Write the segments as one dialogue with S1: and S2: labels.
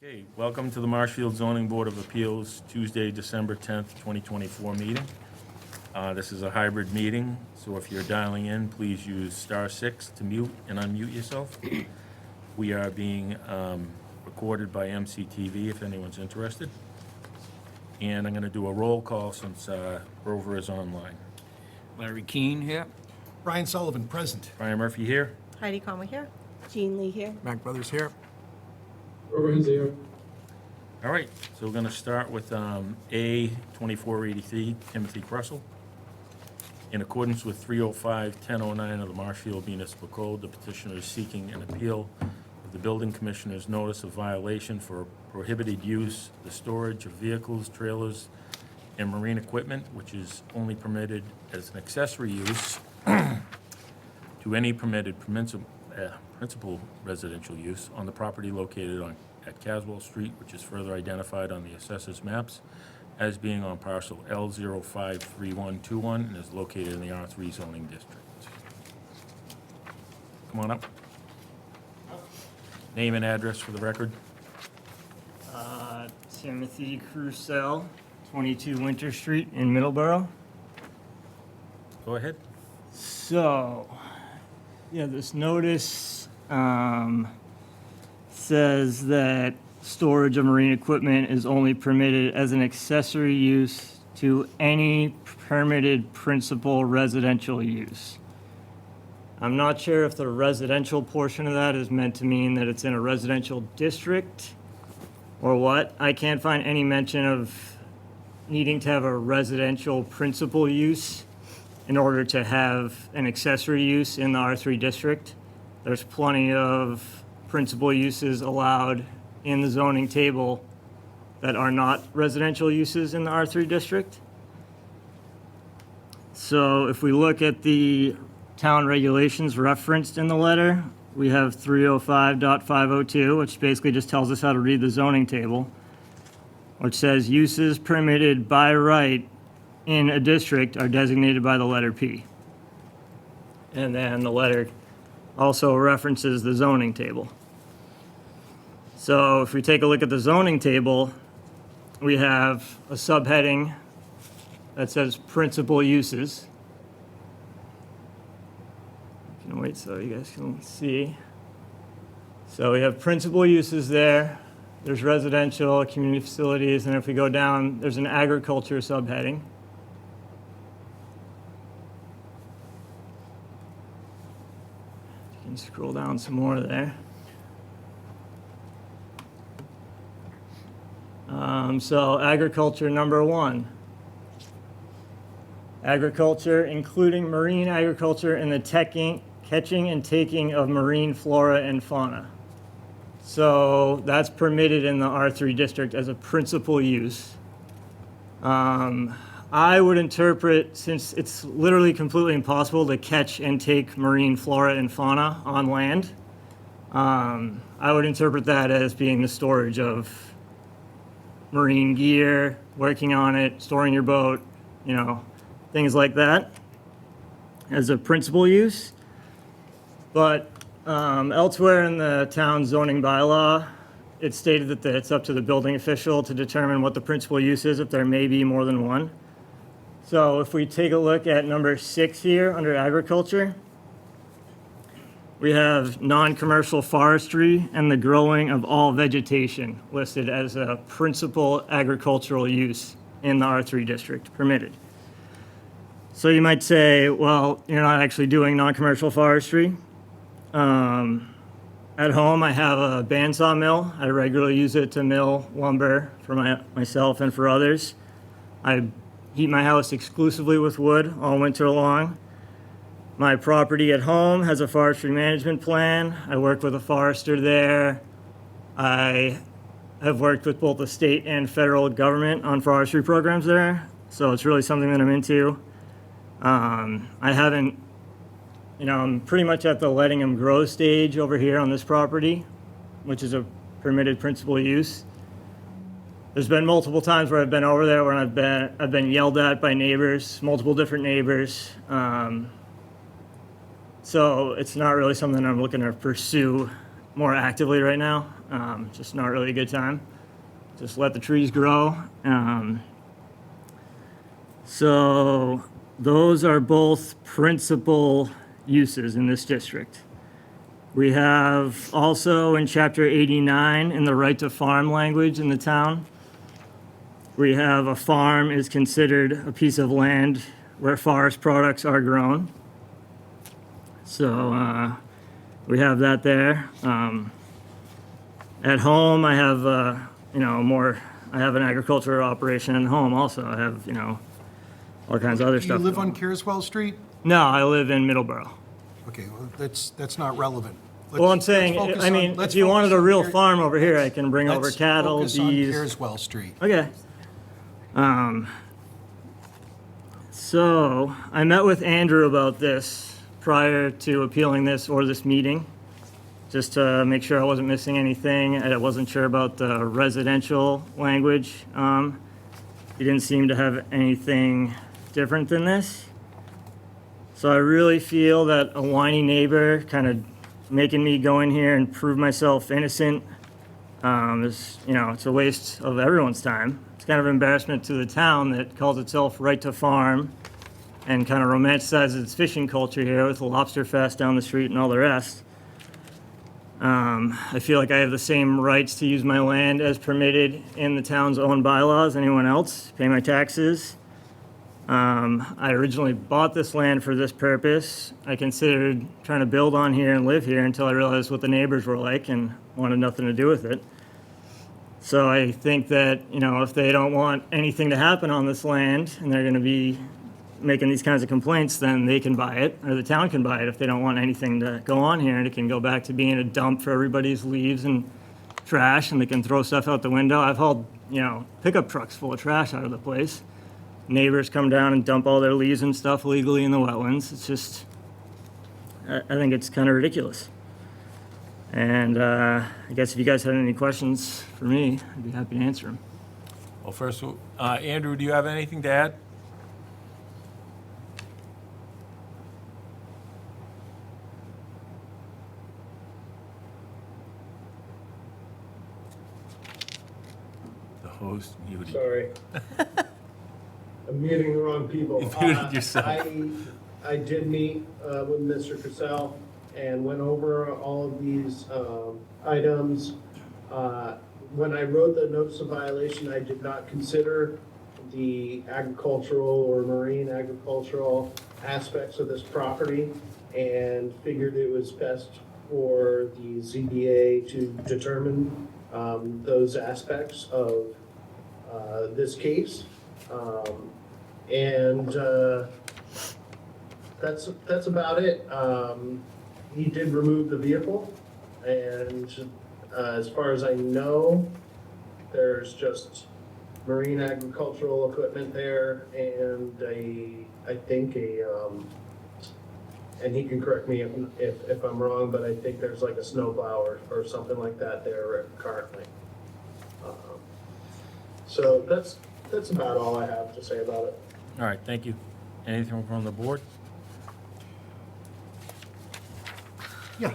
S1: Okay, welcome to the Marshfield Zoning Board of Appeals, Tuesday, December 10th, 2024 meeting. This is a hybrid meeting, so if you're dialing in, please use *6 to mute and unmute yourself. We are being recorded by MCTV if anyone's interested. And I'm going to do a roll call since Rover is online.
S2: Larry Keane here.
S3: Brian Sullivan, present.
S1: Brian Murphy here.
S4: Heidi Conway here.
S5: Jean Lee here.
S6: Mac Brothers here.
S1: All right, so we're going to start with A 2483, Timothy Kressel. In accordance with 305-1009 of the Marshfield Municipal Code, the petitioner is seeking an appeal of the building commissioner's notice of violation for prohibited use, the storage of vehicles, trailers, and marine equipment, which is only permitted as an accessory use to any permitted principal residential use on the property located at Caswell Street, which is further identified on the assessor's maps as being on parcel L053121 and is located in the R3 zoning district. Come on up. Name and address for the record.
S7: Timothy Crucell, 22 Winter Street in Middleborough.
S1: Go ahead.
S7: So, yeah, this notice says that storage of marine equipment is only permitted as an accessory use to any permitted principal residential use. I'm not sure if the residential portion of that is meant to mean that it's in a residential district or what. I can't find any mention of needing to have a residential principal use in order to have an accessory use in the R3 district. There's plenty of principal uses allowed in the zoning table that are not residential uses in the R3 district. So if we look at the town regulations referenced in the letter, we have 305.502, which basically just tells us how to read the zoning table, which says uses permitted by right in a district are designated by the letter P. And then the letter also references the zoning table. So if we take a look at the zoning table, we have a subheading that says principal uses. I'm gonna wait so you guys can see. So we have principal uses there. There's residential, community facilities, and if we go down, there's an agriculture subheading. You can scroll down some more there. So agriculture number 1. Agriculture, including marine agriculture and the catching and taking of marine flora and fauna. So that's permitted in the R3 district as a principal use. I would interpret, since it's literally completely impossible to catch and take marine flora and fauna on land, I would interpret that as being the storage of marine gear, working on it, storing your boat, things like that as a principal use. But elsewhere in the town zoning bylaw, it's stated that it's up to the building official to determine what the principal use is if there may be more than one. So if we take a look at number 6 here under agriculture, we have non-commercial forestry and the growing of all vegetation listed as a principal agricultural use in the R3 district permitted. So you might say, well, you're not actually doing non-commercial forestry. At home, I have a bandsaw mill. I regularly use it to mill lumber for myself and for others. I heat my house exclusively with wood all winter long. My property at home has a forestry management plan. I work with a forester there. I have worked with both the state and federal government on forestry programs there. So it's really something that I'm into. I'm pretty much at the letting them grow stage over here on this property, which is a permitted principal use. There's been multiple times where I've been over there where I've been yelled at by neighbors, multiple different neighbors. So it's not really something I'm looking to pursue more actively right now. just not really a good time. Just let the trees grow. So those are both principal uses in this district. We have also in chapter 89 in the right to farm language in the town, we have a farm is considered a piece of land where forest products are grown. So we have that there. At home, I have, I have an agricultural operation at home also. I have, all kinds of other
S3: Do you
S7: stuff.
S3: live on
S7: going
S3: Careswell Street?
S7: No, I live in Middleborough.
S3: Okay, well, that's not relevant.
S7: Well, I'm saying,
S3: Let's
S7: I mean,
S3: focus
S7: if you wanted a real
S3: on
S7: farm over here, I can bring over
S3: let's
S7: cattle,
S3: focus on
S7: bees.
S3: Careswell Street.
S7: Okay. So I met with Andrew about this prior to appealing this or this meeting, just to make sure I wasn't missing anything. I wasn't sure about the residential language. He didn't seem to have anything different than this. So I really feel that a whiny neighbor kind of making me go in here and prove myself innocent is, it's a waste of everyone's time. It's kind of embarrassment to the town that calls itself Right to Farm and kind of romanticizes its fishing culture here with the Lobster Fest down the street and all the rest. I feel like I have the same rights to use my land as permitted in the town's own bylaws, anyone else, pay my taxes. I originally bought this land for this purpose. I considered trying to build on here and live here until I realized what the neighbors were like and wanted nothing to do with it. So I think that, if they don't want anything to happen on this land and they're going to be making these kinds of complaints, then they can buy it, or the town can buy it if they don't want anything to go on here, and it can go back to being a dump for everybody's leaves and trash, and they can throw stuff out the window. I've hauled, pickup trucks full of trash out of the place. Neighbors come down and dump all their leaves and stuff illegally in the wetlands. It's just, I think it's kind of ridiculous. And I guess if you guys had any questions for me, I'd be happy to answer them.
S1: Well, first, Andrew, do you have anything to add? The host muted.
S4: Sorry. I'm muting the wrong people.
S1: You muted yourself.
S4: I did meet with Mr. Cassell and went over all of these items. When I wrote the notice of violation, I did not consider the agricultural or marine agricultural aspects of this property and figured it was best for the ZBA to determine those aspects of this case. That's about it. He did remove the vehicle, and as far as I know, there's just marine agricultural equipment there and and he can correct me if I'm wrong, but I think there's like a snowplow or something like that there currently. So that's about all I have to say about it.
S1: All right, thank you. Anything from the board?
S3: Yeah.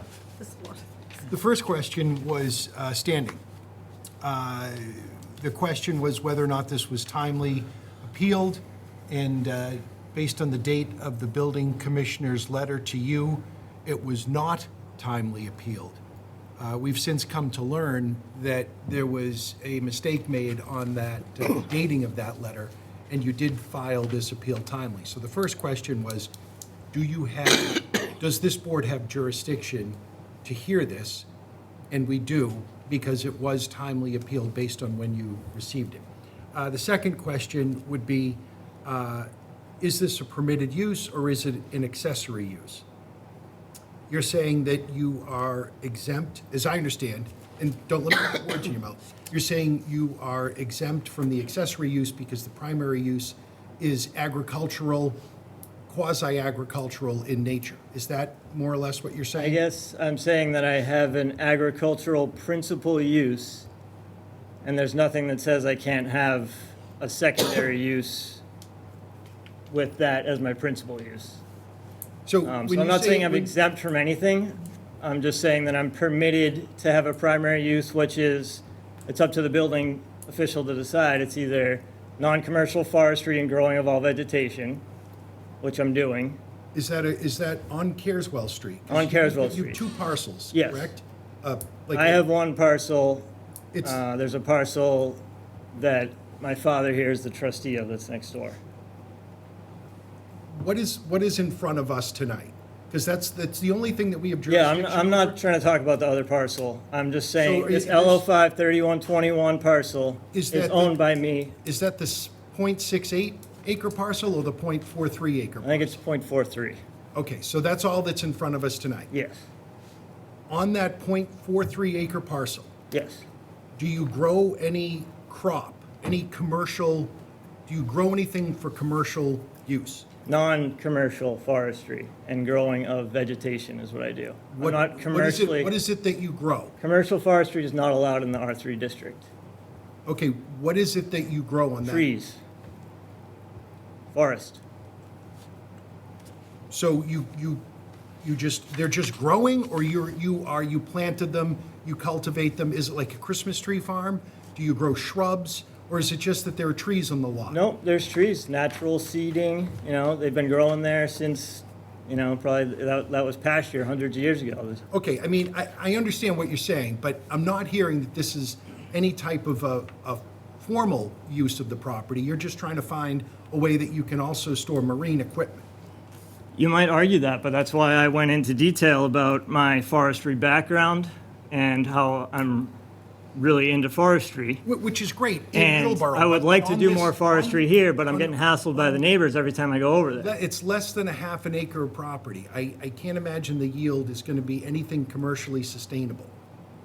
S3: The first question was standing. The question was whether or not this was timely appealed, and based on the date of the building commissioner's letter to you, it was not timely appealed. We've since come to learn that there was a mistake made on that dating of that letter, and you did file this appeal timely. So the first question was, does this board have jurisdiction to hear this? And we do, because it was timely appealed based on when you received it. The second question would be, is this a permitted use or is it an accessory use? You're saying that you are exempt, as I understand, and don't let me put words in your mouth. You're saying you are exempt from the accessory use because the primary use is agricultural, quasi-agricultural in nature. Is that more or less what you're saying?
S7: I guess I'm saying that I have an agricultural principal use, and there's nothing that says I can't have a secondary use with that as my principal use.
S3: So
S7: So
S3: when
S7: I'm
S3: you
S7: not
S3: say-
S7: saying I'm
S3: when-
S7: exempt from anything. I'm just saying that I'm permitted to have a primary use, which is, it's up to the building official to decide. It's either non-commercial forestry and growing of all vegetation, which I'm doing.
S3: Is that on Careswell Street? 'Cause
S7: On Careswell
S3: You
S7: Street.
S3: have two parcels,
S7: Yes.
S3: correct?
S7: I have one parcel.
S3: It's,
S7: There's a parcel that my father here is the trustee of that's next door.
S3: what is in front of us tonight? Because that's the only thing that we have
S7: Yeah,
S3: jurisdiction
S7: I'm not
S3: over.
S7: trying to talk about the other parcel. I'm just saying
S3: So
S7: this
S3: is-
S7: LO5 3121 parcel
S3: Is
S7: is
S3: that the-
S7: owned by me.
S3: Is that the .68 acre parcel or the .43 acre?
S7: I think it's .43.
S3: Okay, so that's all that's in front of us tonight.
S7: Yes,
S3: On that .43 acre parcel,
S7: yes.
S3: do you grow any crop, any commercial, do you grow anything for commercial use?
S7: Non-commercial forestry and growing of vegetation is what I do. I'm
S3: What-
S7: not
S3: what is it-
S7: commercially,
S3: What is it that you grow?
S7: commercial forestry is not allowed in the R3 district.
S3: Okay, what is it that you grow on that?
S7: Trees. Forest.
S3: So they're just growing, or you planted them, you cultivate them? Is it like a Christmas tree farm? Do you grow shrubs, or is it just that there are trees on the lot?
S7: Nope, there's trees, natural seeding, they've been growing there since, probably that was pasture hundreds of years ago.
S3: Okay, I mean, I understand what you're saying, but I'm not hearing that this is any type of a formal use of the property. You're just trying to find a way that you can also store marine equipment.
S7: You might argue that, but that's why I went into detail about my forestry background and how I'm really into forestry.
S3: Which is great in
S7: And
S3: Hillsborough.
S7: I would
S3: but
S7: like to
S3: on
S7: do
S3: this-
S7: more forestry here, but I'm
S3: on-
S7: getting hassled by the neighbors every time I go over there.
S3: It's less than a half an acre of property. I can't imagine the yield is going to be anything commercially sustainable.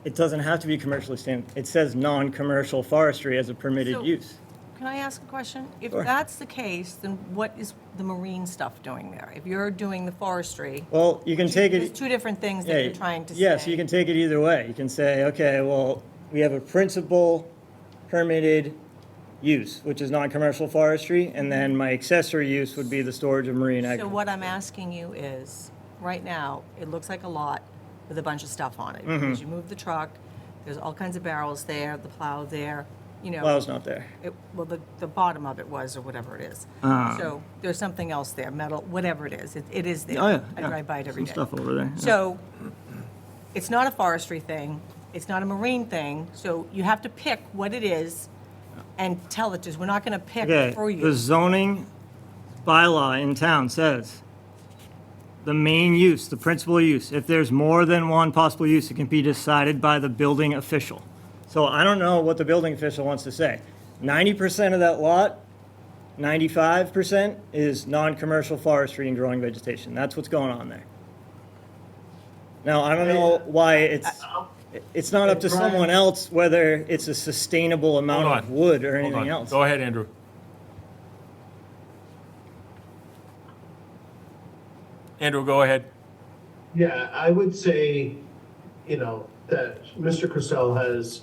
S7: It doesn't have to be commercially standard. It says non-commercial forestry as a permitted
S5: So-
S7: use.
S5: Can I ask a question? If
S7: Sure.
S5: that's the case, then what is the marine stuff doing there? If you're doing the forestry,
S7: Well, you can take
S5: there's
S7: it.
S5: two different things that you're trying to say.
S7: Yes, you can take it either way. You can say, okay, well, we have a principal permitted use, which is non-commercial forestry, and then my accessory use would be the storage of marine
S5: So
S7: agriculture.
S5: what I'm asking you is, right now, it looks like a lot with a bunch of stuff on it.
S7: Mm-hmm.
S5: Because you move the truck, there's all kinds of barrels there, the plow there,
S7: Plow's not there.
S5: Well, the bottom of it was, or whatever it is. So there's something else there, metal, whatever it is. It is there.
S7: Oh, yeah.
S5: I
S7: yeah.
S5: drive by it every day.
S7: Some stuff over there. yeah.
S5: So it's not a forestry thing, it's not a marine thing, so you have to pick what it is and tell it to us. We're not going to pick
S7: Okay,
S5: for
S7: the
S5: you.
S7: zoning bylaw in town says the main use, the principal use, if there's more than one possible use, it can be decided by the building official. So I don't know what the building official wants to say. 90% of that lot, 95% is non-commercial forestry and growing vegetation. That's what's going on there. Now, I don't know why it's not up to someone else whether it's a sustainable amount
S1: Hold
S7: of
S1: on.
S7: wood or
S1: Hold
S7: anything
S1: on.
S7: else.
S1: Go ahead, Andrew. Andrew, go ahead.
S4: Yeah, I would say, that Mr. Crisell has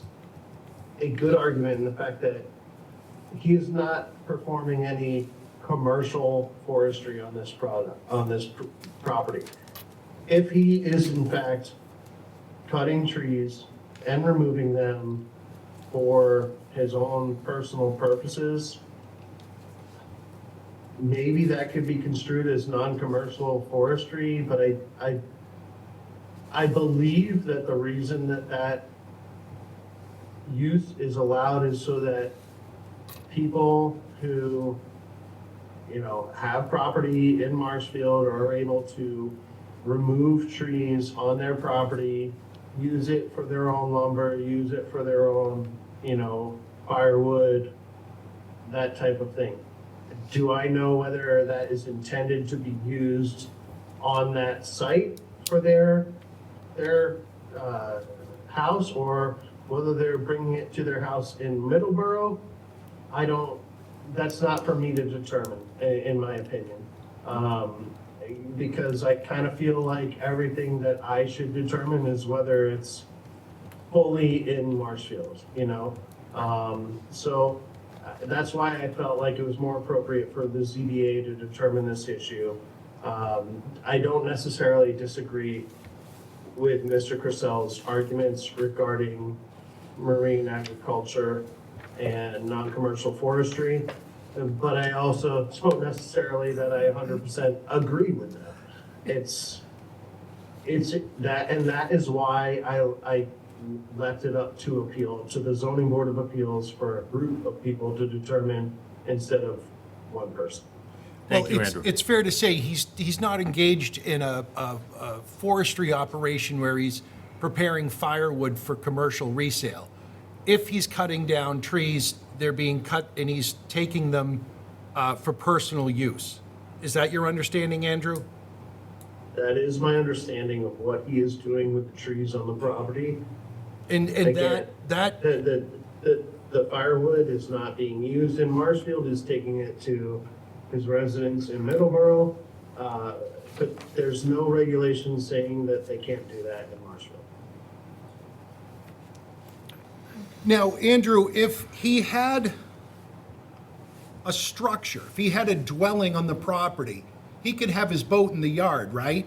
S4: a good argument in the fact that he is not performing any commercial forestry on this property. If he is in fact cutting trees and removing them for his own personal purposes, maybe that could be construed as non-commercial forestry, but I believe that the reason that use is allowed is so that people who, have property in Marshfield are able to remove trees on their property, use it for their own lumber, use it for their own, firewood, that type of thing. Do I know whether that is intended to be used on that site for their house, or whether they're bringing it to their house in Middleborough? That's not for me to determine, in my opinion. Because I kind of feel like everything that I should determine is whether it's fully in Marshfield, So that's why I felt like it was more appropriate for the ZBA to determine this issue. I don't necessarily disagree with Mr. Crisell's arguments regarding marine agriculture and non-commercial forestry, but I also don't necessarily that I 100% agree with that. It's that, and that is why I left it up to appeal to the zoning board of appeals for a group of people to determine instead of one person.
S1: Thank
S3: Well,
S1: you,
S3: it's-
S1: Andrew.
S3: It's fair to say he's not engaged in a forestry operation where he's preparing firewood for commercial resale. If he's cutting down trees, they're being cut and he's taking them for personal use. Is that your understanding, Andrew?
S4: That is my understanding of what he is doing with the trees on the property.
S3: And
S4: Again,
S3: that,
S4: The firewood is not being used in Marshfield, is taking it to his residence in Middleborough. But there's no regulation saying that they can't do that in Marshfield.
S3: now, Andrew, if he had a structure, if he had a dwelling on the property, he could have his boat in the yard, right?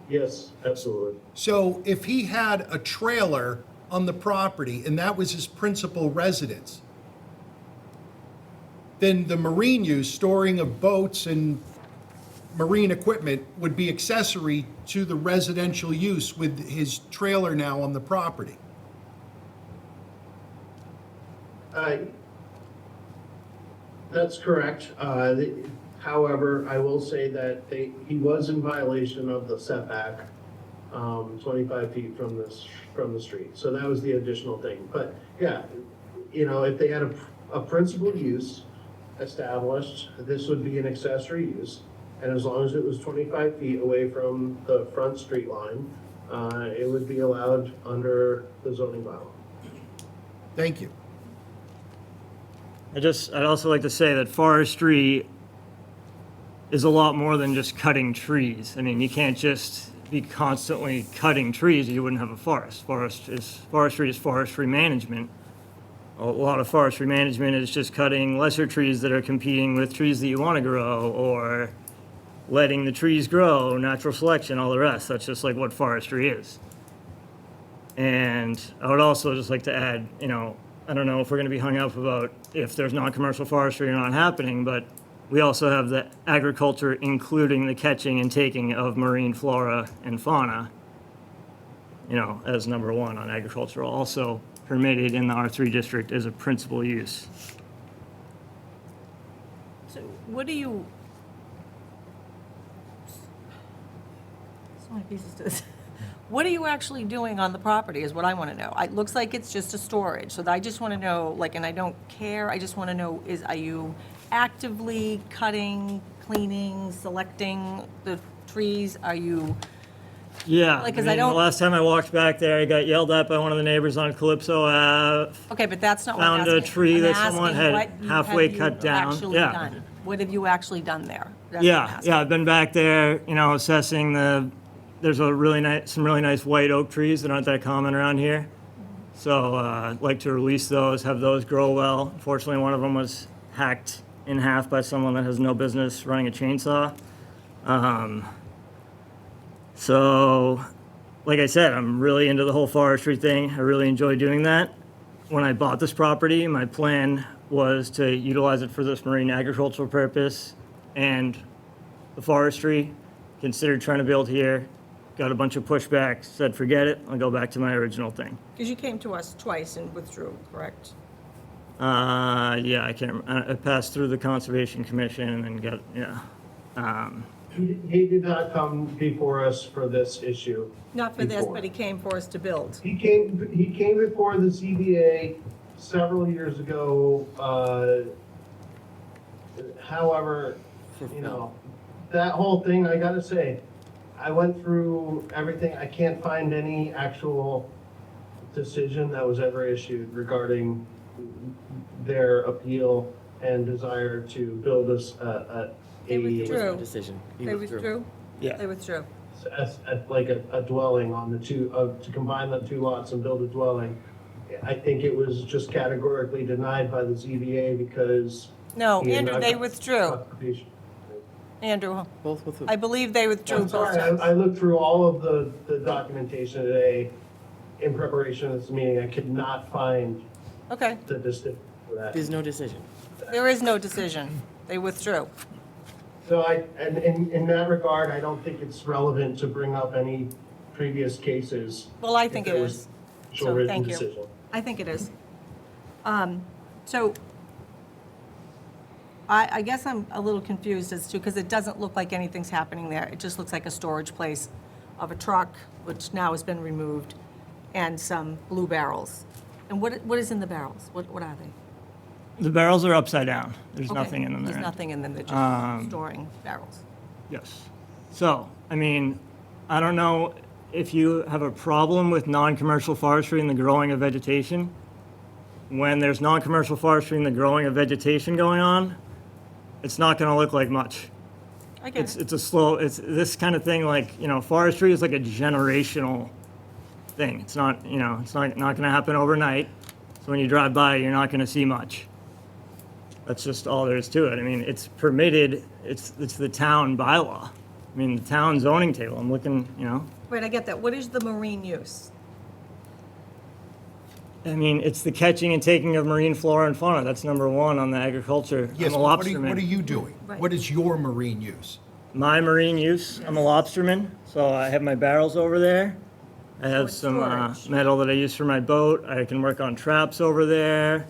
S4: Yes, absolutely.
S3: So if he had a trailer on the property and that was his principal residence, then the marine use, storing of boats and marine equipment would be accessory to the residential use with his trailer now on the property.
S4: That's correct. However, I will say that he was in violation of the setback, 25 feet from the street. So that was the additional thing. But yeah, if they had a principal use established, this would be an accessory use. And as long as it was 25 feet away from the front street line, it would be allowed under the zoning bylaw.
S3: Thank you.
S7: I'd also like to say that forestry is a lot more than just cutting trees. I mean, you can't just be constantly cutting trees or you wouldn't have a forest. Forestry is forestry management. A lot of forestry management is just cutting lesser trees that are competing with trees that you want to grow, or letting the trees grow, natural selection, all the rest. That's just like what forestry is. And I would also just like to add, I don't know if we're going to be hung up about if there's non-commercial forestry or not happening, but we also have the agriculture, including the catching and taking of marine flora and fauna, as number one on agricultural, also permitted in the R3 district as a principal use.
S5: So what do you? So many pieces to this. What are you actually doing on the property is what I want to know. It looks like it's just a storage, so I just want to know, and I don't care, I just want to know, are you actively cutting, cleaning, selecting the trees? Are you,
S7: Yeah,
S5: Like, 'cause I don't-
S7: the last time I walked back there, I got yelled at by one of the neighbors on Calypso Ave.
S5: okay, but that's not what I'm
S7: Found
S5: asking.
S7: a tree
S5: I'm
S7: that someone
S5: asking
S7: had
S5: what you-
S7: halfway
S5: have you
S7: cut down.
S5: actually
S7: Yeah.
S5: done? What have you actually done there? That's what I'm asking.
S7: Yeah, I've been back there, assessing there's some really nice white oak trees that aren't that common around here. So I'd like to release those, have those grow well. Unfortunately, one of them was hacked in half by someone that has no business running a chainsaw. So, like I said, I'm really into the whole forestry thing. I really enjoy doing that. When I bought this property, my plan was to utilize it for this marine agricultural purpose and the forestry. Considered trying to build here, got a bunch of pushback, said forget it, I'll go back to my original thing.
S5: Because you came to us twice and withdrew, correct?
S7: Yeah, I can't, I passed through the Conservation Commission and then got,
S4: He did not come before us for this issue.
S5: Not for this,
S4: before.
S5: but he came for us to build.
S4: He came before the ZBA several years ago. However, that whole thing, I gotta say, I went through everything. I can't find any actual decision that was ever issued regarding their appeal and desire to build us
S5: They withdrew.
S6: Decision.
S5: They withdrew?
S7: Yeah.
S5: They withdrew.
S4: like a dwelling on the two, to combine the two lots and build a dwelling. I think it was just categorically denied by the ZBA because.
S5: No,
S4: he had
S5: Andrew,
S4: not
S5: they
S4: got
S5: withdrew.
S4: clarification.
S5: Andrew,
S6: Both with
S5: I believe they withdrew
S4: I'm
S5: both
S4: sorry,
S5: times.
S4: I looked through all of the documentation today in preparation of this meeting. I could not find
S5: Okay,
S4: the decision for that.
S6: There's no decision.
S5: there is no decision. They withdrew.
S4: So and in that regard, I don't think it's relevant to bring up any previous cases.
S5: Well, I
S4: if
S5: think
S4: there
S5: it
S4: was
S5: is.
S4: actual
S5: So,
S4: written
S5: thank you.
S4: decision.
S5: I think it is. So I guess I'm a little confused as to, because it doesn't look like anything's happening there. It just looks like a storage place of a truck, which now has been removed, and some blue barrels. And what is in the barrels? What are they?
S7: The barrels are upside down. There's
S5: Okay,
S7: nothing in them there.
S5: There's nothing in them, they're just storing barrels.
S7: Yes. So, I mean, I don't know if you have a problem with non-commercial forestry and the growing of vegetation. When there's non-commercial forestry and the growing of vegetation going on, it's not going to look like much.
S5: I get it.
S7: It's this kind of thing, like, you know, forestry is like a generational thing. It's not, you know, it's not going to happen overnight. So when you drive by, you're not going to see much. That's just all there is to it. I mean, it's permitted, it's the town bylaw. I mean, the town zoning table, I'm looking, you know,
S5: Right, I get that. What is the marine use?
S7: I mean, it's the catching and taking of marine flora and fauna. That's number one on the agriculture.
S3: Yes,
S7: I'm a
S3: but what are
S7: lobsterman.
S3: you doing?
S5: Right.
S3: What is your marine use?
S7: My marine use, I'm a lobsterman, so I have my barrels over there. I have
S5: it's
S7: some
S5: storage.
S7: metal that I use for my boat. I can work on traps over there.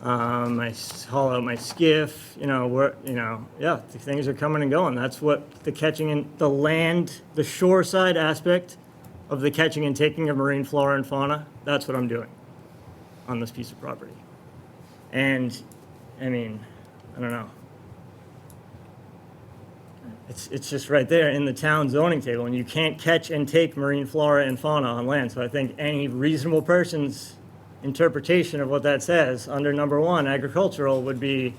S7: Haul out my skiff. You know, yeah, the things are coming and going. That's what the catching and the land, the shore side aspect of the catching and taking of marine flora and fauna. That's what I'm doing on this piece of property. And, I mean, I don't know. It's just right there in the town zoning table, and you can't catch and take marine flora and fauna on land. So I think any reasonable person's interpretation of what that says under number one, agricultural, would be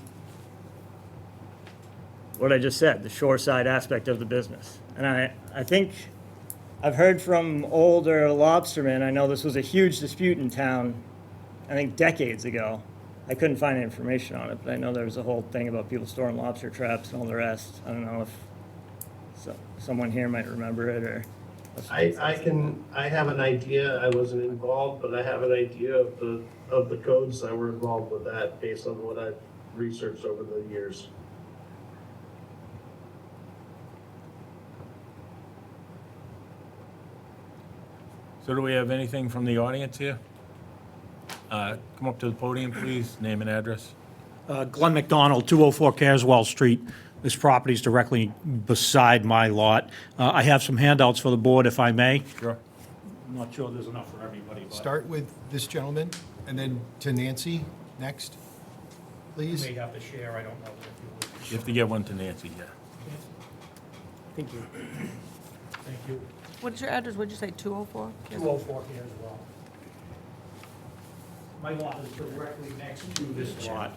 S7: what I just said, the shoreside aspect of the business. And I think I've heard from older lobstermen, I know this was a huge dispute in town, I think decades ago. I couldn't find any information on it, but I know there was a whole thing about people storing lobster traps and all the rest. I don't know if someone here might remember it, or.
S4: I have an idea. I wasn't involved, but I have an idea of the codes that were involved with that based on what I've researched over the years.
S1: So do we have anything from the audience here? Come up to the podium, please, name and address.
S8: Glenn McDonald, 204 Caswell Street. This property is directly beside my lot. I have some handouts for the board, if I may.
S1: Sure.
S8: I'm not sure there's enough for everybody, but
S3: Start with this gentleman, and then to Nancy next,
S8: you
S3: please.
S8: may have to share, I don't know if you would.
S1: You have to get one to Nancy, yeah.
S6: Thank you.
S8: Thank you.
S5: What's your address? What'd you say, 204?
S8: 204 Caswell. My lot is directly next to this lot.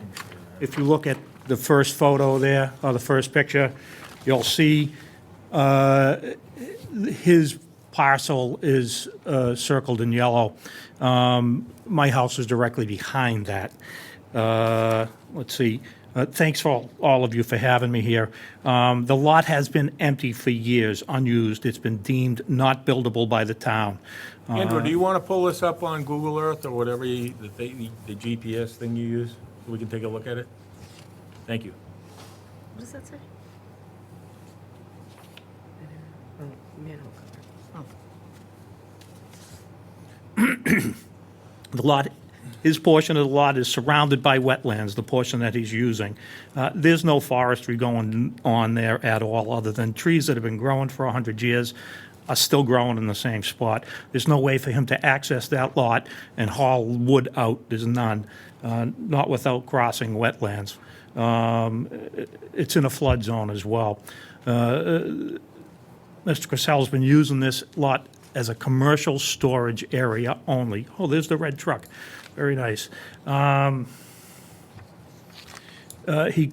S8: If you look at the first photo there, or the first picture, you'll see his parcel is circled in yellow. My house is directly behind that. Let's see. Thanks for all of you for having me here. The lot has been empty for years, unused. It's been deemed not buildable by the town.
S1: Andrew, do you want to pull this up on Google Earth or whatever the GPS thing you use, so we can take a look at it? Thank you.
S5: What does that say?
S6: Manhole cover.
S8: The lot, his portion of the lot is surrounded by wetlands, the portion that he's using. There's no forestry going on there at all, other than trees that have been growing for 100 years are still growing in the same spot. There's no way for him to access that lot and haul wood out. There's none, not without crossing wetlands. It's in a flood zone as well. Mr. Cassell's been using this lot as a commercial storage area only. Oh, there's the red truck. Very nice. He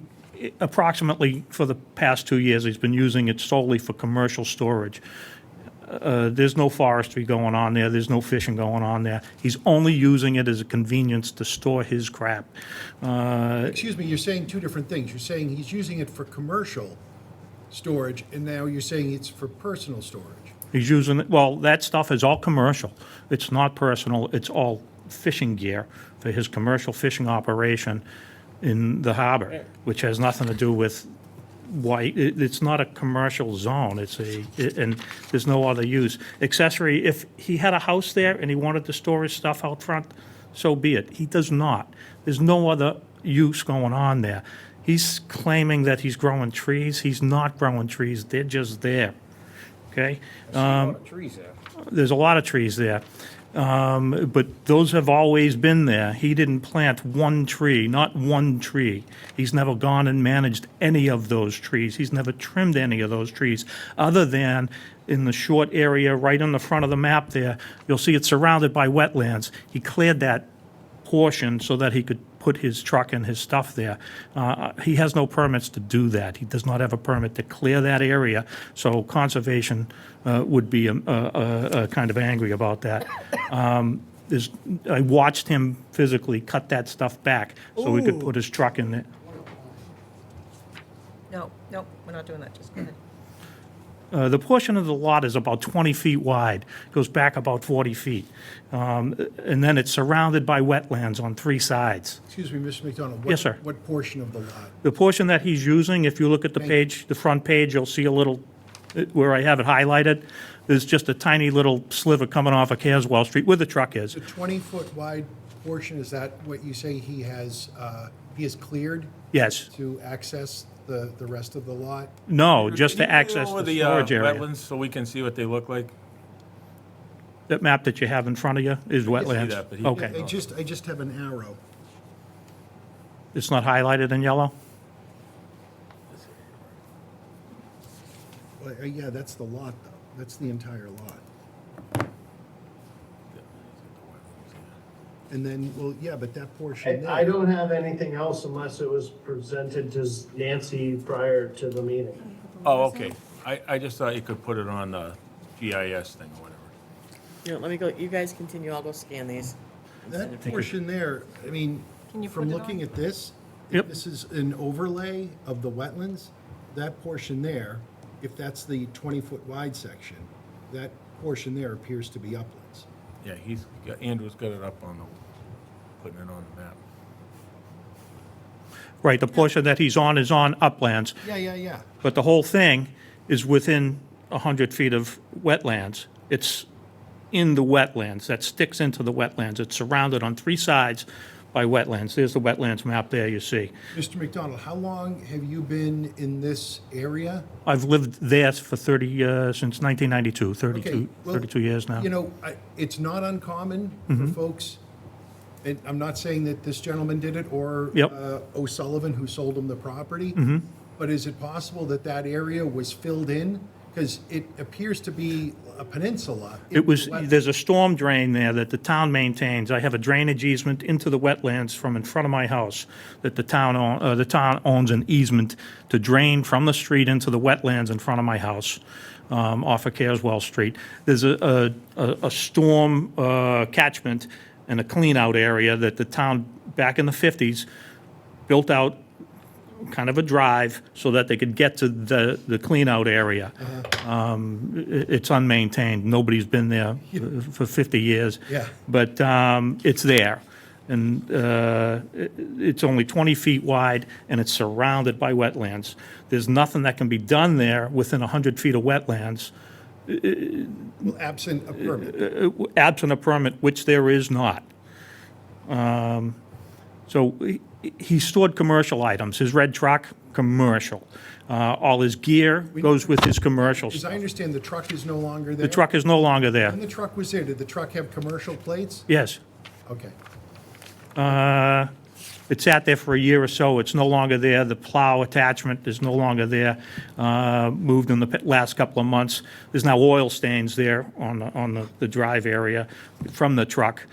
S8: approximately for the past 2 years, he's been using it solely for commercial storage. There's no forestry going on there. There's no fishing going on there. He's only using it as a convenience to store his crap.
S3: Excuse me, you're saying two different things. You're saying he's using it for commercial storage, and now you're saying it's for personal storage.
S8: He's using, well, that stuff is all commercial. It's not personal, it's all fishing gear for his commercial fishing operation in the harbor, which has nothing to do with why, it's not a commercial zone, and there's no other use. Accessory, if he had a house there and he wanted to store his stuff out front, so be it. He does not. There's no other use going on there. He's claiming that he's growing trees. He's not growing trees, they're just there, okay?
S2: Trees there.
S8: There's a lot of trees there. But those have always been there. He didn't plant one tree, not one tree. He's never gone and managed any of those trees. He's never trimmed any of those trees, other than in the short area right on the front of the map there. You'll see it's surrounded by wetlands. He cleared that portion so that he could put his truck and his stuff there. He has no permits to do that. He does not have a permit to clear that area, so conservation would be kind of angry about that. I watched him physically cut that stuff back so he could put his truck in there.
S5: No, we're not doing that, just go ahead.
S8: The portion of the lot is about 20 feet wide, goes back about 40 feet. And then it's surrounded by wetlands on three sides.
S3: Excuse me, Mr. McDonald.
S8: Yes, sir.
S3: What portion of the lot?
S8: The portion that he's using, if you look at the page, the front page, you'll see a little, where I have it highlighted, there's just a tiny little sliver coming off of Caswell Street where the truck is.
S3: The 20-foot wide portion, is that what you say he has cleared
S8: Yes.
S3: to access the rest of the lot?
S8: No, just to
S1: Can you go
S8: access
S1: over
S8: the storage area.
S1: wetlands so we can see what they look like?
S8: That map that you have in front of you is wetlands?
S1: that, but he-
S8: Okay.
S3: I just have an arrow.
S8: It's not highlighted in yellow?
S3: Well, yeah, that's the lot, though. That's the entire lot. And then, well, yeah, but that portion there.
S4: I don't have anything else unless it was presented to Nancy prior to the meeting.
S1: Oh, okay. I just thought you could put it on the GIS thing or whatever.
S6: You know, let me go, you guys continue, I'll go scan these.
S3: That portion there, I mean,
S5: Can you
S3: from
S5: put it
S3: looking
S5: on?
S3: at this,
S8: Yep.
S3: this is an overlay of the wetlands. That portion there, if that's the 20-foot wide section, that portion there appears to be uplands.
S1: Yeah, Andrew's got it up on putting it on the map.
S8: Right, the portion that he's on is on uplands,
S3: Yeah.
S8: but the whole thing is within 100 feet of wetlands. It's in the wetlands, that sticks into the wetlands. It's surrounded on three sides by wetlands. There's the wetlands map there, you see.
S3: Mr. McDonald, how long have you been in this area?
S8: I've lived there for 30 years, since 1992, 32,
S3: Okay, well,
S8: 32 years now.
S3: You know, it's not uncommon
S8: Mm-hmm.
S3: for folks, and I'm not saying that this gentleman did it or
S8: Yep. Mm-hmm.
S3: O'Sullivan who sold him the property, but is it possible that that area was filled in? Because it appears to be a peninsula.
S8: It was,
S3: Wet-
S8: there's a storm drain there that the town maintains. I have a drainage easement into the wetlands from in front of my house that the town owns an easement to drain from the street into the wetlands in front of my house, off of Careswell Street. There's a storm catchment and a clean-out area that the town, back in the 50s, built out kind of a drive so that they could get to the clean-out area. It's unmaintained. Nobody's been there for 50 years.
S3: Yeah.
S8: But it's there. And it's only 20 feet wide, and it's surrounded by wetlands. There's nothing that can be done there within 100 feet of wetlands,
S3: Well, absent a permit.
S8: absent a permit, which there is not. So he stored commercial items. His red truck, commercial. All his gear goes with his commercial
S3: As I
S8: stuff.
S3: understand, the truck is no longer there?
S8: The truck is no longer there.
S3: When the truck was there, did the truck have commercial plates?
S8: Yes.
S3: Okay.
S8: It sat there for a year or so. It's no longer there. The plow attachment is no longer there. Moved in the last couple of months. There's now oil stains there on the drive area from the truck.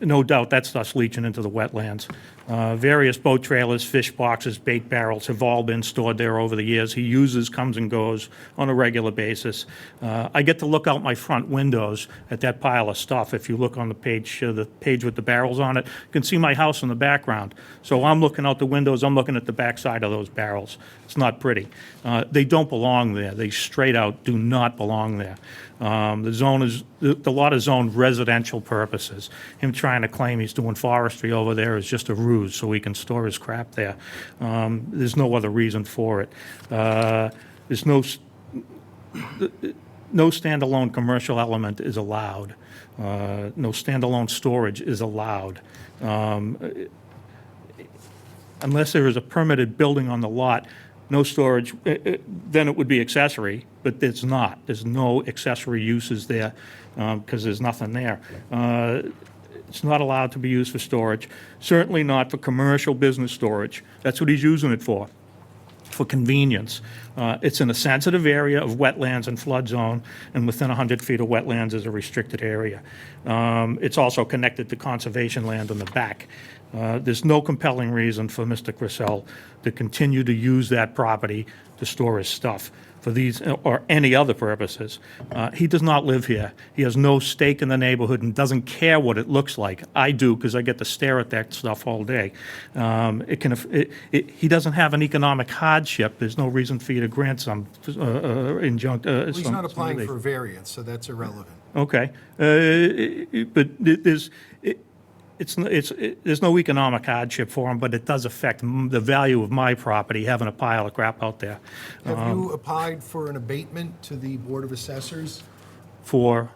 S8: no doubt that stuff's leaching into the wetlands. Various boat trailers, fish boxes, bait barrels have all been stored there over the years. He uses, comes and goes on a regular basis. I get to look out my front windows at that pile of stuff. If you look on the page with the barrels on it, you can see my house in the background. So I'm looking out the windows, I'm looking at the backside of those barrels. It's not pretty. They don't belong there. They straight out do not belong there. The lot is zoned residential purposes. Him trying to claim he's doing forestry over there is just a ruse so he can store his crap there. There's no other reason for it. There's no standalone commercial element is allowed. No standalone storage is allowed. Unless there is a permitted building on the lot, no storage, then it would be accessory, but it's not. There's no accessory uses there because there's nothing there. It's not allowed to be used for storage, certainly not for commercial business storage. That's what he's using it for convenience. It's in a sensitive area of wetlands and flood zone, and within 100 feet of wetlands is a restricted area. It's also connected to conservation land in the back. There's no compelling reason for Mr. Crissell to continue to use that property to store his stuff for these or any other purposes. He does not live here. He has no stake in the neighborhood and doesn't care what it looks like. I do, because I get to stare at that stuff all day. He doesn't have an economic hardship. There's no reason for you to grant some injunct.
S3: Well, he's not applying for a variance, so that's irrelevant.
S8: Okay, but there's no economic hardship for him, but it does affect the value of my property, having a pile of crap out there.
S3: Have you applied for an abatement to the Board of Assessors
S8: For,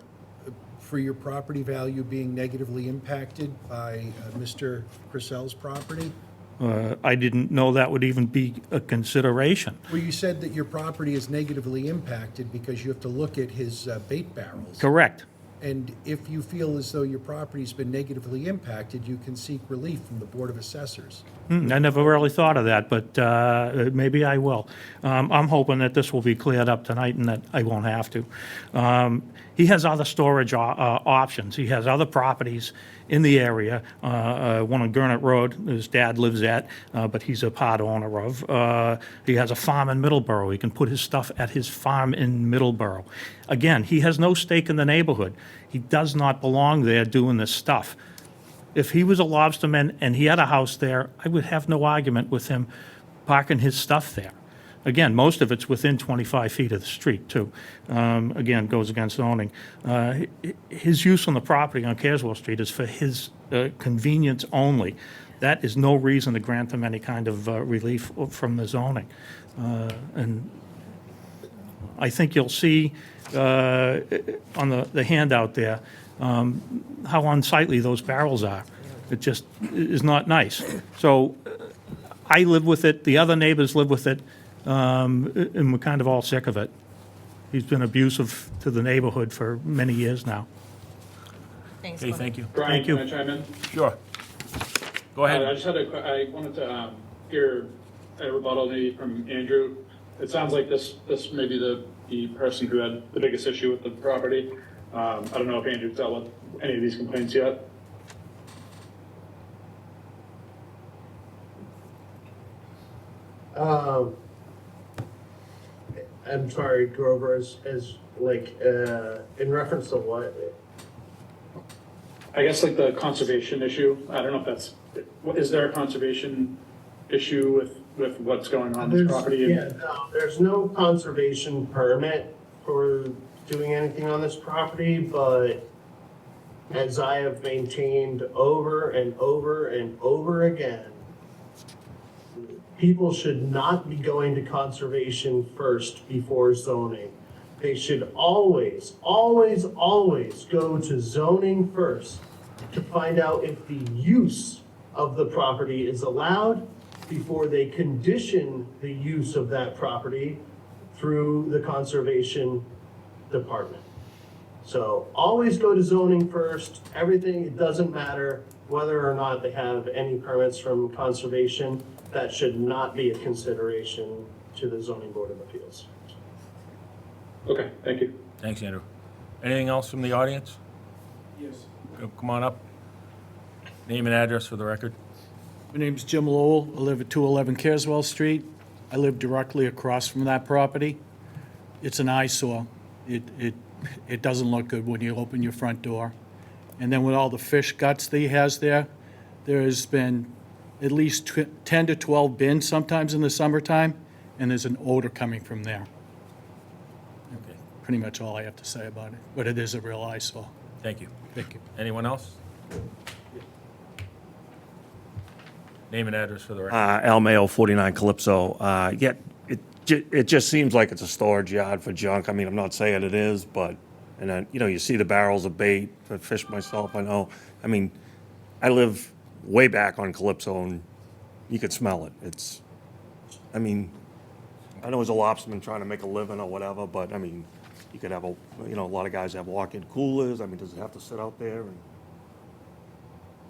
S3: your property value being negatively impacted by Mr. Crissell's property?
S8: I didn't know that would even be a consideration.
S3: Well, you said that your property is negatively impacted because you have to look at his bait barrels.
S8: Correct.
S3: And if you feel as though your property's been negatively impacted, you can seek relief from the Board of Assessors.
S8: I never really thought of that, but maybe I will. I'm hoping that this will be cleared up tonight and that I won't have to. He has other storage options. He has other properties in the area, one on Gurnett Road his dad lives at, but he's a part owner of. He has a farm in Middleborough. He can put his stuff at his farm in Middleborough. Again, he has no stake in the neighborhood. He does not belong there doing this stuff. If he was a lobsterman and he had a house there, I would have no argument with him parking his stuff there. Again, most of it's within 25 feet of the street, too. Again, goes against zoning. His use on the property on Careswell Street is for his convenience only. That is no reason to grant him any kind of relief from the zoning. And I think you'll see on the handout there how unsightly those barrels are. It just is not nice. So I live with it, the other neighbors live with it, and we're kind of all sick of it. He's been abusive to the neighborhood for many years now.
S5: Thanks.
S1: Okay,
S5: Glenn.
S1: thank you.
S9: Brian,
S8: Thank you.
S9: can I chime in?
S1: Sure. Go
S9: I
S1: ahead.
S9: just had I wanted to hear a rebuttal maybe from Andrew. It sounds like this may be the person who had the biggest issue with the property. I don't know if Andrew dealt with any of these complaints yet.
S4: I'm sorry, Grover, as like, in reference to what?
S9: I guess like the conservation issue. I don't know if that's, is there a conservation issue with what's going on this property?
S4: Yeah, no, there's no conservation permit for doing anything on this property, but as I have maintained over and over and over again, people should not be going to conservation first before zoning. They should always, always, always go to zoning first to find out if the use of the property is allowed before they condition the use of that property through the conservation department. So always go to zoning first. Everything, it doesn't matter whether or not they have any permits from conservation. That should not be a consideration to the zoning board of appeals.
S9: Okay, thank you.
S1: Thanks, Andrew. Anything else from the audience?
S9: Yes.
S1: Come on up. Name and address for the record.
S10: My name's Jim Lowell. I live at 211 Careswell Street. I live directly across from that property. It's an eyesore. It doesn't look good when you open your front door. And then with all the fish guts that he has there, there's been at least 10 to 12 bins sometimes in the summertime, and there's an odor coming from there.
S1: Okay,
S10: Pretty much all I have to say about it, but it is a real eyesore.
S1: thank you.
S10: Thank you.
S1: Anyone else? Name and address for the record.
S11: Al Mayo, 49 Calypso. Yeah, it just seems like it's a storage yard for junk. I mean, I'm not saying it is, but, and then, you see the barrels of bait. I fish myself, I know. I mean, I live way back on Calypso, and you could smell it. I mean, I know as a lobsterman trying to make a living or whatever, but, I mean, you could have a lot of guys have walk-in coolers. I mean, does it have to sit out there?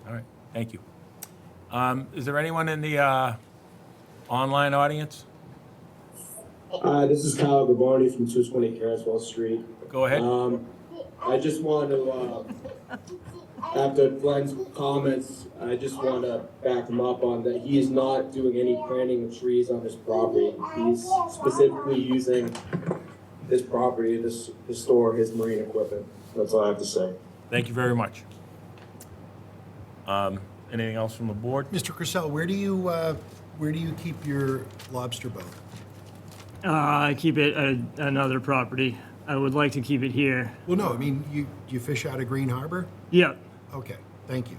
S1: All right, thank you. Is there anyone in the online audience?
S12: This is Kyle Gaboni from 220 Careswell Street.
S1: Go ahead.
S12: I just want to, after Glenn's comments, I just want to back him up on that he is not doing any planting of trees on his property. He's specifically using this property to store his marine equipment. That's all I have to say.
S1: Thank you very much. Anything else from the board?
S3: Mr. Crisell, where do you keep your lobster boat?
S7: I keep it at another property. I would like to keep it here.
S3: Well, no, I mean, you fish out of Green Harbor?
S7: Yep.
S3: Okay, thank you.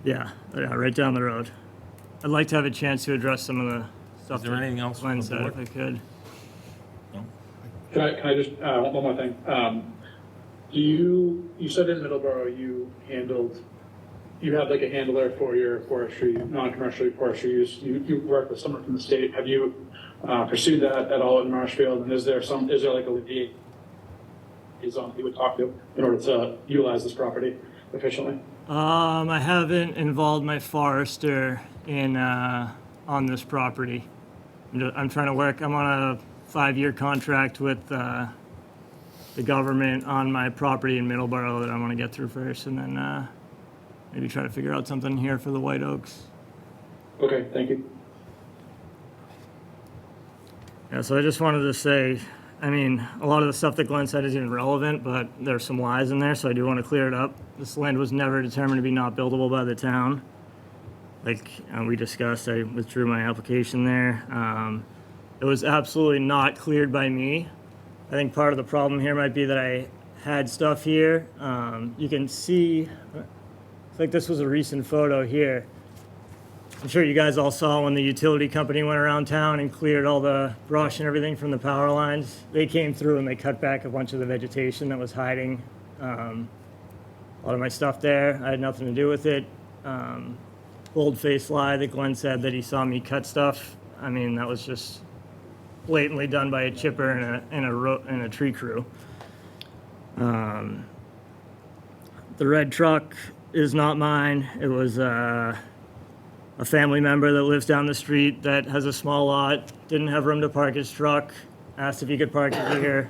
S7: Yeah, right down the road. I'd like to have a chance to address some of the stuff.
S1: Is there anything else from
S7: Glenn
S1: the
S7: said,
S1: board?
S7: if I could.
S1: No?
S9: Can I just, one more thing. You said in Middleborough you had like a handler for your forestry, non-commercial forestry use. You work with someone from the state. Have you pursued that at all in Marshfield? And is there like a liaison you would talk to in order to utilize this property efficiently?
S7: I haven't involved my forester in on this property. I'm trying to work. I'm on a 5-year contract with the government on my property in Middleborough that I want to get through first, and then maybe try to figure out something here for the White Oaks.
S9: Okay, thank you.
S7: Yeah, so I just wanted to say, I mean, a lot of the stuff that Glenn said is even relevant, but there's some lies in there, so I do want to clear it up. This land was never determined to be not buildable by the town. Like we discussed, I withdrew my application there. It was absolutely not cleared by me. I think part of the problem here might be that I had stuff here. You can see, it's like this was a recent photo here. I'm sure you guys all saw when the utility company went around town and cleared all the brush and everything from the power lines. They came through and they cut back a bunch of the vegetation that was hiding a lot of my stuff there. I had nothing to do with it. Bold-faced lie that Glenn said that he saw me cut stuff. I mean, that was just blatantly done by a chipper and a tree crew. The red truck is not mine. It was a family member that lives down the street that has a small lot, didn't have room to park his truck, asked if he could park it here.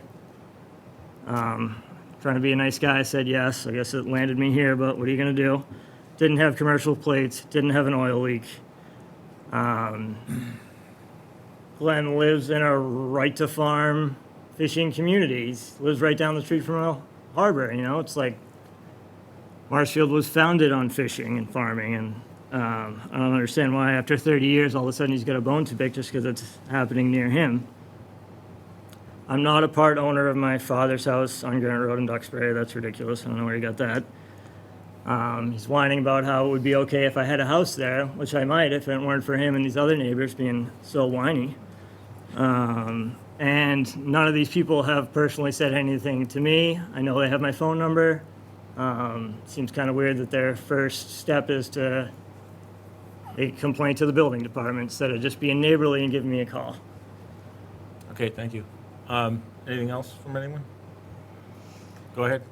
S7: Trying to be a nice guy, said yes. I guess it landed me here, but what are you gonna do? Didn't have commercial plates, didn't have an oil leak. Glenn lives in a right-to-farm fishing community. He lives right down the street from a harbor, it's like Marshfield was founded on fishing and farming, and I don't understand why after 30 years all of a sudden he's got a bone to pick just because it's happening near him. I'm not a part owner of my father's house on Grant Road in Duxbury. That's ridiculous. I don't know where he got that. He's whining about how it would be okay if I had a house there, which I might if it weren't for him and these other neighbors being so whiny. And none of these people have personally said anything to me. I know they have my phone number. Seems kind of weird that their first step is to make a complaint to the building department instead of just being neighborly and giving me a call.
S1: Okay, thank you. Anything else from anyone? Go ahead.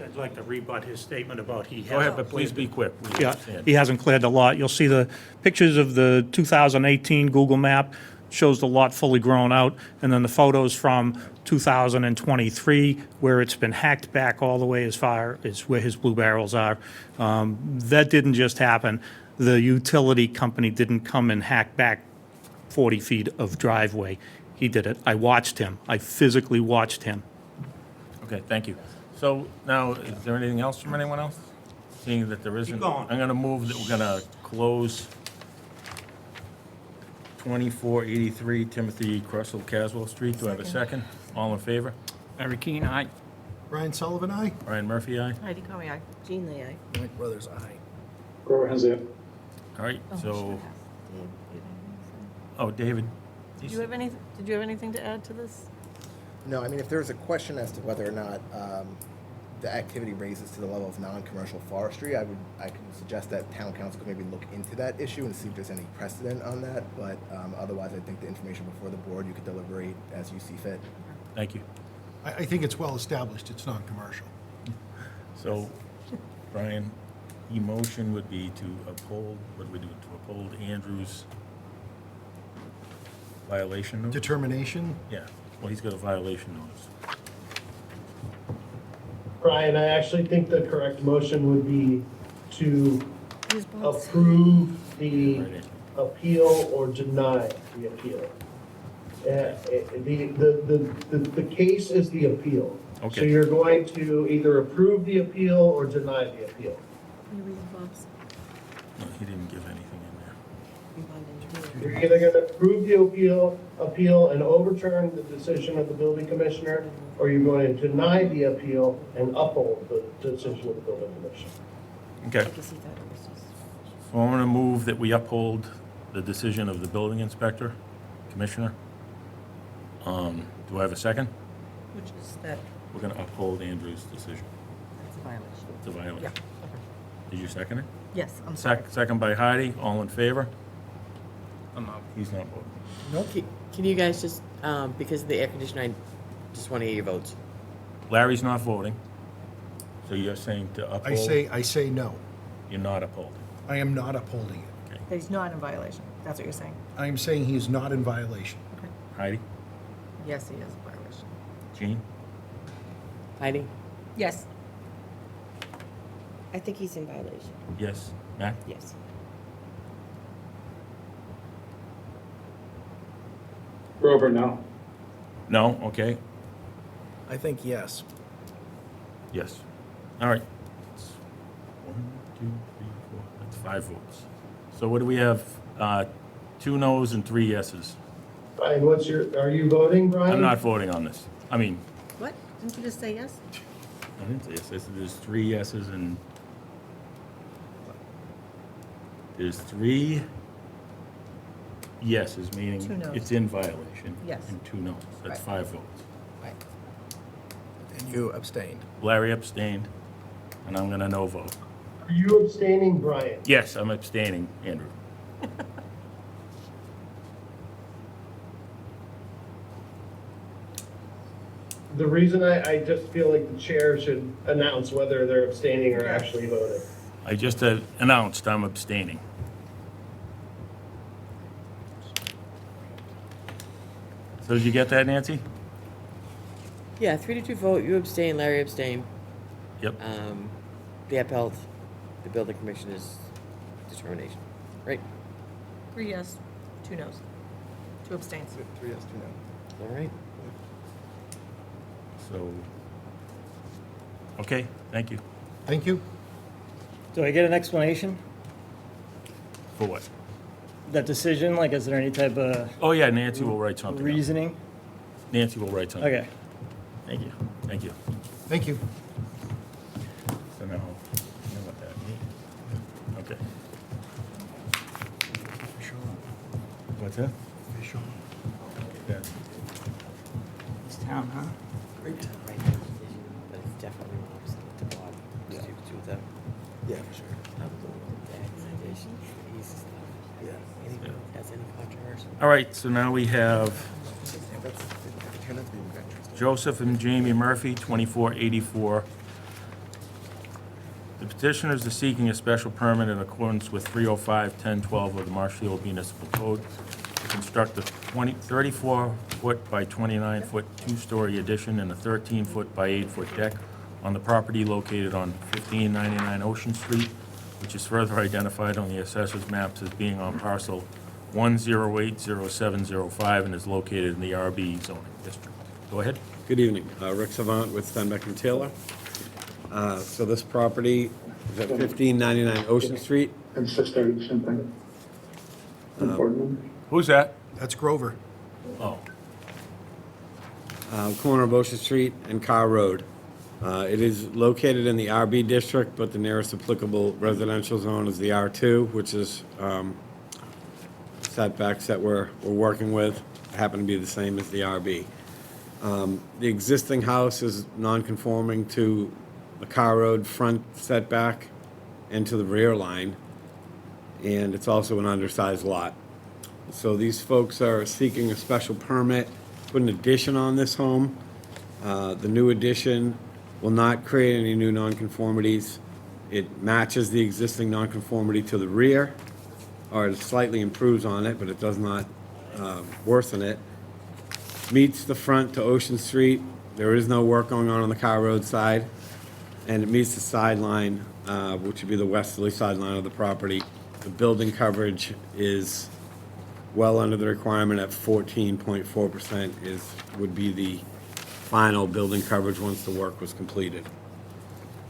S8: I'd like to rebut his statement about he
S1: Go ahead, but please be quick. We
S8: Yeah,
S1: understand.
S8: he hasn't cleared the lot. You'll see the pictures of the 2018 Google map shows the lot fully grown out, and then the photos from 2023, where it's been hacked back all the way as far as where his blue barrels are. That didn't just happen. The utility company didn't come and hack back 40 feet of driveway. He did it. I watched him. I physically watched him.
S1: Okay, thank you. So now, is there anything else from anyone else? Seeing that there isn't,
S8: going.
S1: I'm gonna move that we're gonna close 2483 Timothy Crussell Caswell Street. Do I have a second? All in favor?
S2: Larry Keane, aye.
S3: Brian Sullivan, aye?
S1: Brian Murphy, aye?
S5: Heidi Coney, aye.
S6: Jean Lee, aye.
S3: Mike Brothers, aye.
S9: Grover Hensey, aye.
S1: All right,
S5: Oh,
S1: so,
S5: should have asked Dave, you didn't say.
S1: oh, David.
S5: Did you have anything to add to this?
S13: No, I mean, if there's a question as to whether or not the activity raises to the level of non-commercial forestry, I can suggest that town council could maybe look into that issue and see if there's any precedent on that. But otherwise, I think the information before the board, you could deliberate as you see fit.
S1: Thank you.
S3: I think it's well established, it's non-commercial.
S1: So, Brian, the motion would be to uphold, what do we do, to uphold Andrew's violation notice?
S3: Determination?
S1: Yeah, well, he's got a violation notice.
S4: Brian, I actually think the correct motion would be to
S5: Use both.
S4: approve the
S1: Right in.
S4: appeal or deny the appeal. The case is the appeal. So
S1: Okay.
S4: you're going to either approve the appeal or deny the appeal.
S5: Can you read Bob's?
S1: No, he didn't give anything in there.
S4: You're either going to approve the appeal and overturn the decision of the building commissioner, or you're going to deny the appeal and uphold the decision of the building commissioner.
S1: Okay,
S5: I guess he thought it was just.
S1: so I'm gonna move that we uphold the decision of the building inspector, commissioner. Do I have a second?
S5: Which is that,
S1: We're gonna uphold Andrew's decision.
S5: that's a violation.
S1: It's a violation.
S5: Yeah.
S1: Did you second it?
S5: Yes, I'm sorry.
S1: Second by Heidi, all in favor?
S2: I'm not.
S1: He's not voting.
S6: Can you guys just, because of the air conditioner, I just want to hear your votes.
S1: Larry's not voting, so you're saying to uphold?
S3: I say no.
S1: You're not upholding.
S3: I am not upholding it.
S5: That he's not in violation. That's what you're saying.
S3: I am saying he is not in violation.
S5: Okay.
S1: Heidi?
S5: Yes, he is in violation.
S1: Jean?
S6: Heidi?
S5: Yes.
S6: I think he's in violation.
S1: Yes. Matt?
S6: Yes.
S9: Grover, no.
S1: No? Okay.
S3: I think yes.
S1: Yes. All right. It's 1, 2, 3, 4. That's 5 votes. So what do we have? 2 noes and 3 yeses.
S4: Brian, are you voting, Brian?
S1: I'm not voting on this. I mean,
S5: What? Didn't you just say yes?
S1: I didn't say yes. I said there's 3 yeses and there's 3 yeses,
S5: 2
S1: meaning
S5: noes.
S1: it's in violation.
S5: Yes.
S1: And 2 noes. That's
S5: Right.
S1: 5 votes.
S3: And you abstained.
S1: Larry abstained, and I'm gonna no vote.
S4: Are you abstaining, Brian?
S1: Yes, I'm abstaining, Andrew.
S4: The reason I just feel like the chair should announce whether they're abstaining or actually voting.
S1: I just announced I'm abstaining. So did you get that, Nancy?
S6: Yeah, 3-2 vote, you abstain, Larry abstain.
S1: Yep.
S6: The upheld, the building commissioner's determination, right?
S5: 3 yes, 2 no's. 2 abstains.
S13: 3 yes, 2 no.
S6: All right.
S1: So, okay, thank you.
S3: Thank you.
S7: Do I get an explanation?
S1: For what?
S7: That decision, like, is there any type of
S1: Oh, yeah, Nancy will write something up.
S7: reasoning?
S1: Nancy will write something.
S7: Okay, thank you.
S1: Thank you.
S3: Thank you.
S1: So now, you know what that means. Okay. What's that?
S3: Official.
S1: Yeah.
S7: It's town, huh?
S6: Right now, but it's definitely opposite to Bob. Yeah. To them.
S13: Yeah, for sure. Yeah.
S6: Anyone has any controversy?
S1: All right, so now we have
S13: That's, it turned out to be interesting.
S1: Joseph and Jamie Murphy, 2484. The petitioners are seeking a special permit in accordance with 305-1012 of the Marshfield Municipal Code to construct a 34-foot by 29-foot two-story addition and a 13-foot by 8-foot deck on the property located on 1599 Ocean Street, which is further identified on the assessor's maps as being on parcel 1080705 and is located in the RB zoning district. Go ahead.
S14: Good evening. Rick Savant with Stenbeck and Taylor. So this property is at 1599 Ocean Street.
S9: And 6:30, same thing.
S1: Who's that?
S3: That's Grover.
S1: Oh,
S14: Corner of Ocean Street and Carr Road. It is located in the RB district, but the nearest applicable residential zone is the R2, which is setbacks that we're working with happen to be the same as the RB. The existing house is non-conforming to the Carr Road front setback and to the rear line, and it's also an undersized lot. So these folks are seeking a special permit to put an addition on this home. The new addition will not create any new nonconformities. It matches the existing nonconformity to the rear, or it slightly improves on it, but it does not worsen it. Meets the front to Ocean Street. There is no work going on the Carr Road side. And it meets the sideline, which would be the westerly sideline of the property. The building coverage is well under the requirement at 14.4% would be the final building coverage once the work was completed.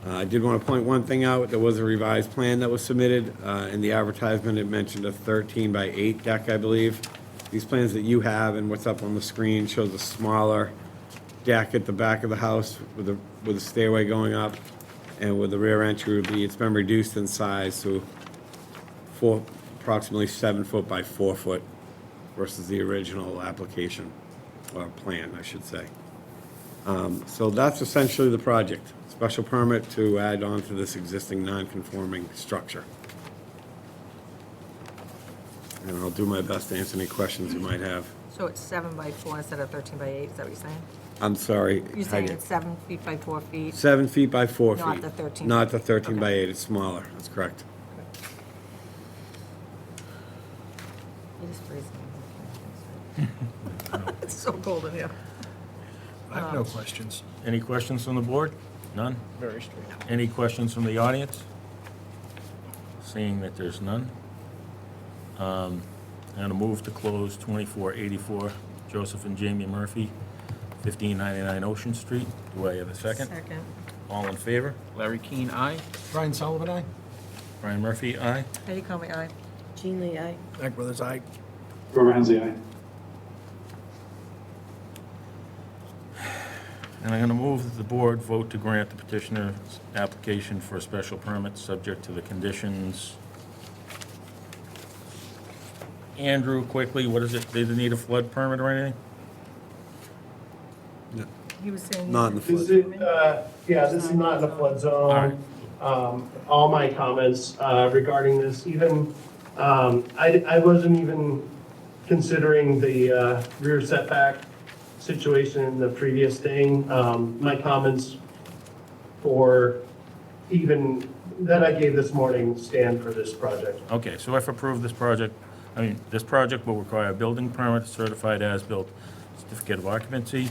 S14: I did want to point one thing out. There was a revised plan that was submitted. In the advertisement, it mentioned a 13 by 8 deck, I believe. These plans that you have and what's up on the screen shows a smaller deck at the back of the house with a stairway going up, and with the rear entry would be, it's been reduced in size to approximately 7 foot by 4 foot versus the original application, or plan, I should say. So that's essentially the project. Special permit to add on to this existing non-conforming structure. And I'll do my best to answer any questions you might have.
S5: So it's 7 by 4 instead of 13 by 8, is that what you're saying?
S14: I'm sorry.
S5: You're saying it's 7 feet by 4 feet?
S14: 7 feet by 4 feet.
S5: Not the 13.
S14: Not the 13 by
S5: Okay.
S14: 8, it's smaller, that's correct.
S5: It is freezing. It's so cold in here.
S3: I have no questions.
S1: any questions from the board? None?
S2: Very straight.
S1: Any questions from the audience? Seeing that there's none. I'm going to move to close 2484 Joseph and Jamie Murphy, 1599 Ocean Street. Do I have a second?
S5: Second.
S1: All in favor?
S2: Larry Keane, aye.
S3: Brian Sullivan, aye?
S1: Brian Murphy, aye.
S5: Eddie Conway, aye.
S6: Jean Lee, aye.
S3: Mac Brothers, aye.
S9: Grover Hensley, aye.
S1: And I'm going to move that the board vote to grant the petitioner's application for a special permit subject to the conditions. Andrew, quickly, what is it? They didn't need a flood permit or anything?
S5: He was saying.
S14: Not in the
S4: This
S14: flood.
S4: is, this is not in the flood zone. All my comments regarding this, even, I wasn't even considering the rear setback situation in the previous thing. My comments for even, that I gave this morning stand for this project.
S1: Okay, so if approved, this project will require a building permit, certified as-built certificate of occupancy.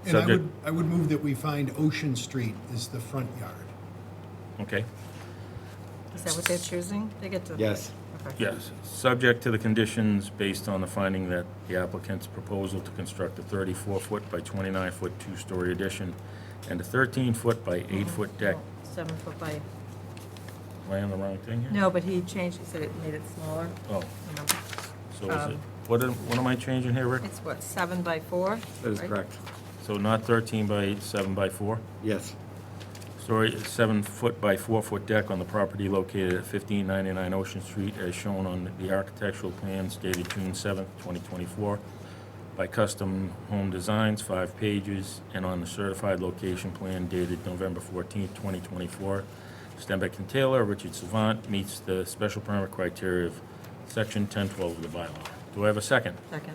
S3: And
S1: Subject,
S3: I would move that we find Ocean Street is the front yard.
S1: okay,
S5: Is that what they're choosing? They get to.
S14: Yes.
S5: Okay.
S1: yes. Subject to the conditions based on the finding that the applicant's proposal to construct a 34-foot by 29-foot two-story addition and a 13-foot by 8-foot deck.
S5: 7 foot by,
S1: Am I on the wrong thing here?
S5: no, but he changed, he said it made it smaller.
S1: Oh,
S5: Remember?
S1: so is it, what am I changing here, Rick?
S5: It's what, 7 by 4?
S14: That is
S5: right?
S14: correct.
S1: So not 13 by 8, 7 by 4?
S14: Yes.
S1: Story, 7-foot by 4-foot deck on the property located at 1599 Ocean Street as shown on the architectural plans dated June 7th, 2024, by Custom Home Designs, 5 pages, and on the certified location plan dated November 14th, 2024. Stenbeck and Taylor, Richard Savant, meets the special permit criteria of Section 1012 of the bylaw. Do I have a second?
S5: Second.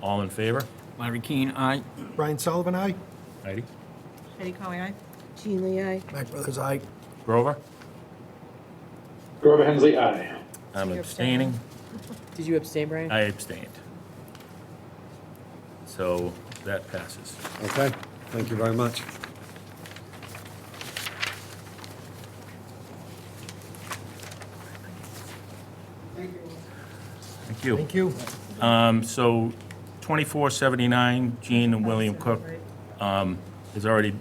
S1: All in favor?
S2: Larry Keane, aye.
S3: Brian Sullivan, aye?
S1: Heidi?
S5: Eddie Conway, aye.
S6: Jean Lee, aye.
S3: Mac Brothers, aye.
S1: Grover?
S9: Grover Hensley, aye.
S1: I'm
S5: You're
S1: abstaining.
S6: Did you abstain, Brian?
S1: I abstained. So that passes.
S14: Okay, thank you very much.
S1: Thank you.
S3: Thank you.
S1: So 2479 Jean and William Cook is already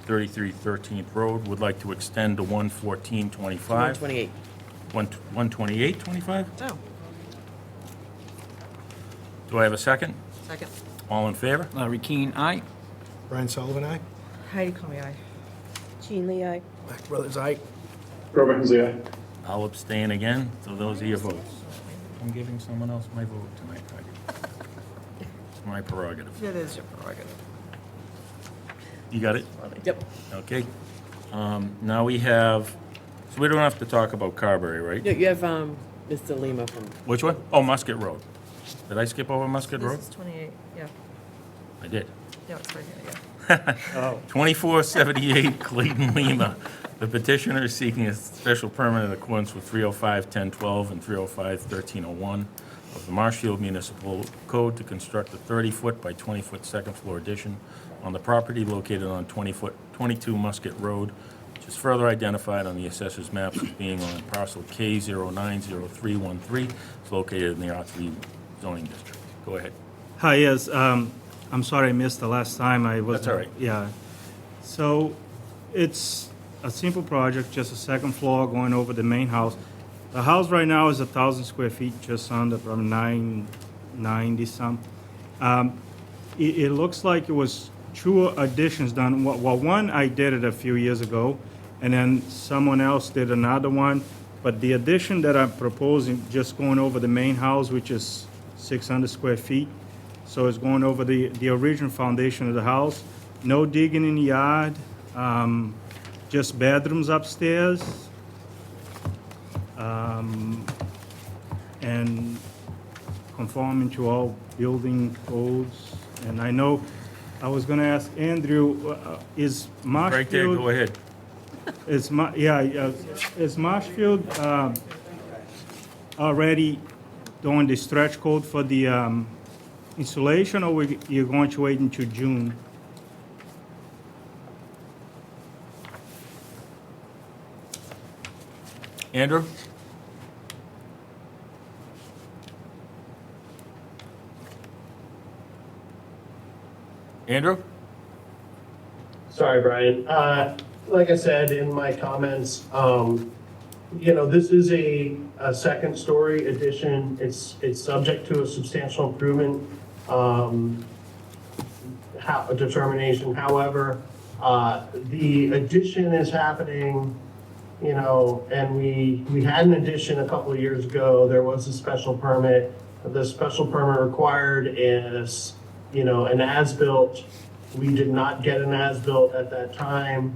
S1: 33 13th Road, would like to extend to 11425.
S6: 128.
S1: 12825?
S5: Oh,
S1: Do I have a second?
S5: second.
S1: All in favor?
S2: Larry Keane, aye.
S3: Brian Sullivan, aye.
S5: Heidi, call me aye.
S6: Jean Lee, aye.
S3: Max Brothers, aye.
S9: Robert Hensley, aye.
S1: I'll abstain again, so those are your votes. I'm giving someone else my vote tonight, Heidi. It's my prerogative.
S5: It is your prerogative.
S1: You got it?
S6: Yep.
S1: Okay. Now we have, so we don't have to talk about Carberry, right?
S6: No, you have Mr. Lima from.
S1: Which one? Oh, Musket Road. Did I skip over Musket Road?
S5: This is 28, yeah.
S1: I did.
S5: Yeah, it's right here, yeah.
S1: 2478 Clayton Lima. The petitioner is seeking a special permit in accordance with 305-1012 and 305-1301 of the Marshfield Municipal Code to construct a 30-foot by 20-foot second-floor addition on the property located on 22 Musket Road, which is further identified on the assessor's maps as being on parcel K090313. It's located in the R3 zoning district. Go ahead.
S7: Hi, yes, I'm sorry I missed the last time. I was.
S1: That's all right.
S7: Yeah. So it's a simple project, just a second floor going over the main house. The house right now is 1,000 square feet, just under from 990 some. It looks like it was two additions done. Well, one I did it a few years ago, and then someone else did another one. But the addition that I'm proposing, just going over the main house, which is 600 square feet. So it's going over the original foundation of the house. No digging in the yard, just bedrooms upstairs. And conforming to all building codes. And I know, I was gonna ask Andrew, is Marshfield?
S1: Right there, go ahead.
S7: Is Marshfield already doing the stretch code for the installation, or you're going to wait until June?
S1: Andrew? Andrew?
S4: Sorry, Brian. Like I said in my comments, this is a second-story addition. It's subject to a substantial improvement determination. However, the addition is happening, and we had an addition a couple of years ago. There was a special permit. The special permit required is, an as-built. We did not get an as-built at that time.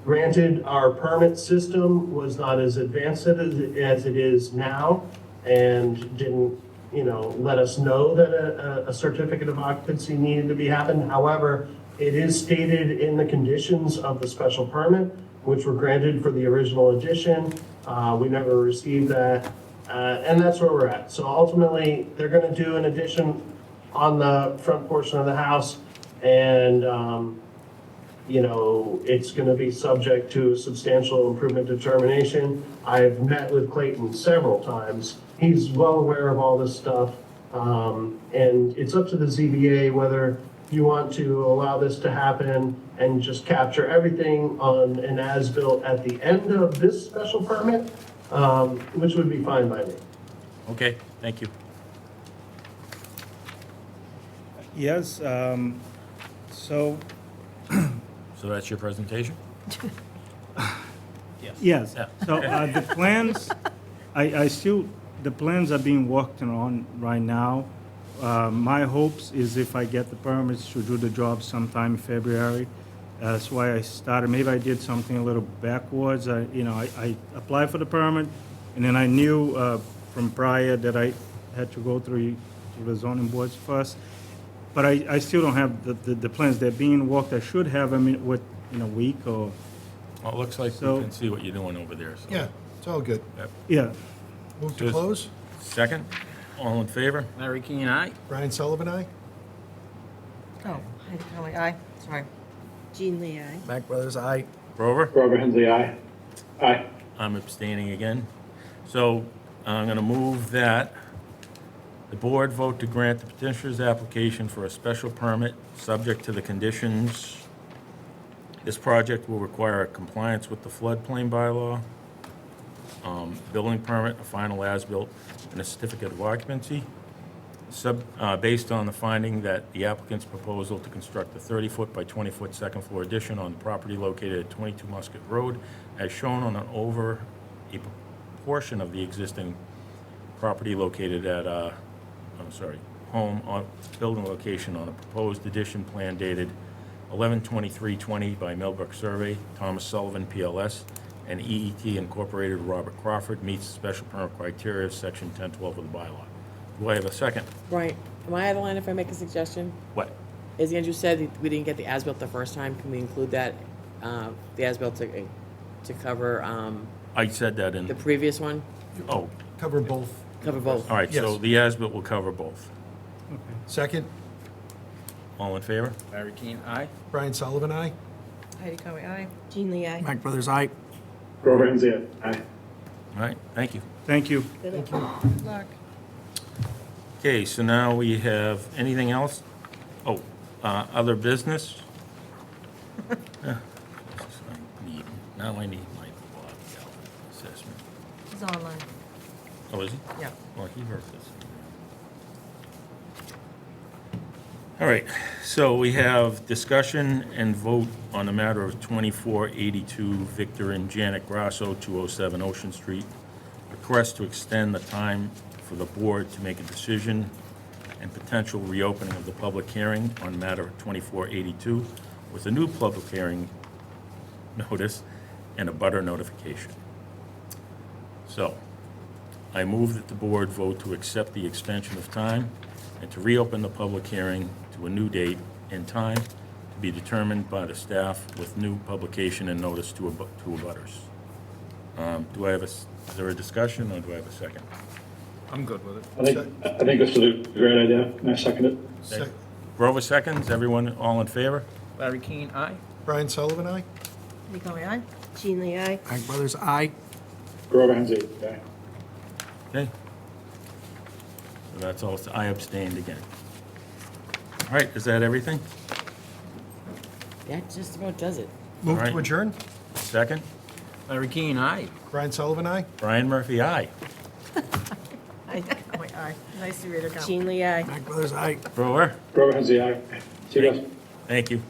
S4: Granted, our permit system was not as advanced as it is now, and didn't, let us know that a certificate of occupancy needed to be happened. However, it is stated in the conditions of the special permit, which were granted for the original addition. We never received that, and that's where we're at. So ultimately, they're going to do an addition on the front portion of the house, and it's going to be subject to a substantial improvement determination. I've met with Clayton several times. He's well aware of all this stuff, and it's up to the ZBA whether you want to allow this to happen and just capture everything on an as-built at the end of this special permit, which would be fine by me.
S1: Okay, thank you.
S7: Yes, so,
S1: So that's your presentation?
S7: yes.
S1: Yeah.
S7: So the plans, the plans are being worked on right now. My hopes is if I get the permits to do the job sometime in February. That's why I started, maybe I did something a little backwards. I applied for the permit, and then I knew from prior that I had to go through the zoning boards first. But I still don't have the plans. They're being worked. I should have them in a week or.
S1: Well, it looks like we
S7: So-
S1: can see what you're doing over there, so.
S3: Yeah, it's all good.
S7: Yeah.
S3: Move to close.
S1: Second? All in favor?
S2: Larry Keane, aye.
S3: Brian Sullivan, aye.
S5: Oh, Heidi Conway, aye, sorry.
S6: Jean Lee, aye.
S3: Mac Brothers, aye.
S1: Grover?
S9: Grover Hensley, aye. Aye.
S1: I'm abstaining again. So I'm going to move that the board vote to grant the petitioner's application for a special permit, subject to the conditions. This project will require compliance with the floodplain bylaw, building permit, a final as-built, and a certificate of occupancy. Based on the finding that the applicant's proposal to construct a 30-foot by 20-foot second-floor addition on the property located at 22 Musket Road, as shown on a portion of the existing property located at, building location on a proposed addition plan dated 11/23/20 by Millbrook Survey, Thomas Sullivan, PLS, and EET Incorporated, Robert Crawford, meets the special permit criteria of section 1012 of the bylaw. Do I have a second?
S6: Right. Am I out of line if I make a suggestion?
S1: What?
S6: As Andrew said, we didn't get the as-built the first time. Can we include that, the as-built to cover
S1: I said that in,
S6: the previous one?
S1: oh,
S3: Cover both.
S6: Cover both.
S1: all right, so
S3: Yes.
S1: the as-built will cover both.
S3: Second,
S1: All in favor?
S2: Larry Keane, aye.
S3: Brian Sullivan, aye.
S5: Heidi Conway, aye.
S6: Jean Lee, aye.
S3: Mac Brothers, aye.
S9: Grover Hensley, aye.
S1: All right, thank you.
S10: Thank you.
S5: Good luck.
S1: Okay, so now we have, anything else? Oh, other business? Now I need my Bob Galvin assessment.
S5: He's online.
S1: Oh, is he?
S5: Yeah.
S1: Well, he heard this. All right, so we have discussion and vote on the matter of 2482 Victor and Janet Grasso, 207 Ocean Street. Request to extend the time for the board to make a decision and potential reopening of the public hearing on matter of 2482 with a new public hearing notice and a butter notification. So, I move that the board vote to accept the extension of time and to reopen the public hearing to a new date and time to be determined by the staff with new publication and notice to abutters. Do I have is there a discussion, or do I have a second?
S2: I'm good with it.
S9: I think this is a great idea, and I second it.
S3: Sec-
S1: Grover seconds, everyone all in favor?
S2: Larry Keane, aye.
S3: Brian Sullivan, aye.
S5: Heidi Conway, aye.
S6: Jean Lee, aye.
S3: Mac Brothers, aye.
S9: Grover Hensley, aye.
S1: Okay. So that's all, I abstained again. All right, is that everything?
S6: That just about does it.
S3: Move
S1: All right.
S3: to adjourn.
S1: Second?
S2: Larry Keane, aye.
S3: Brian Sullivan, aye.
S1: Brian Murphy, aye.
S5: Heidi Conway, aye. Nice to read her count.
S6: Jean Lee, aye.
S3: Mac Brothers, aye.
S1: Grover?
S9: Grover Hensley, aye. See you guys.
S1: Thank you.